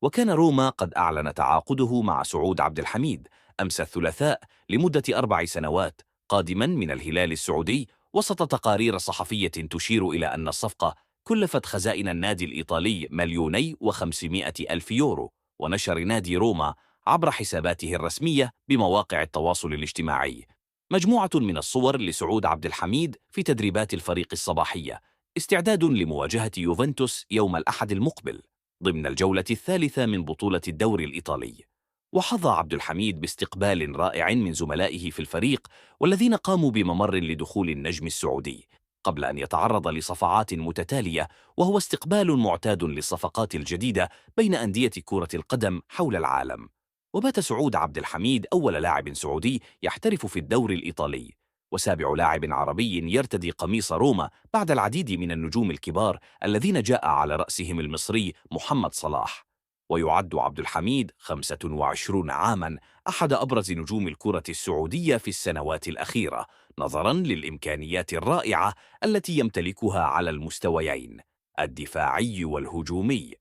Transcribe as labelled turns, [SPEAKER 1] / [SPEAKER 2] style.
[SPEAKER 1] وكان روما قد أعلن تعاقده مع سعود عبد الحميد أمس الثلاثاء لمدة 4 سنوات قادما من الهلال السعودي، وسط تقارير صحفية تشير إلى أن الصفقة كلفت خزائن النادي الإيطالي 2,500,000 يورو. ونشر نادي روما عبر حساباته الرسمية بمواقع التواصل الاجتماعي مجموعة من الصور لسعود عبد الحميد في تدريبات الفريق الصباحية، استعداد لمواجهة يوفنتوس يوم الأحد المقبل ضمن الجولة الثالثة من بطولة الدوري الإيطالي. وحظى عبد الحميد باستقبال رائع من زملائه في الفريق، والذين قاموا بممر لدخول النجم السعودي قبل أن يتعرض لصفعات متتالية، وهو استقبال معتاد للصفقات الجديدة بين أندية كرة القدم حول العالم. وبات سعود عبد الحميد أول لاعب سعودي يحترف في الدوري الإيطالي، وسابع لاعب عربي يرتدي قميص روما بعد العديد من النجوم الكبار الذين جاء على رأسهم المصري محمد صلاح. ويعد عبد الحميد 25 عاما أحد أبرز نجوم الكرة السعودية في السنوات الأخيرة، نظرا للإمكانيات الرائعة التي يمتلكها على المستويين الدفاعي والهجومي.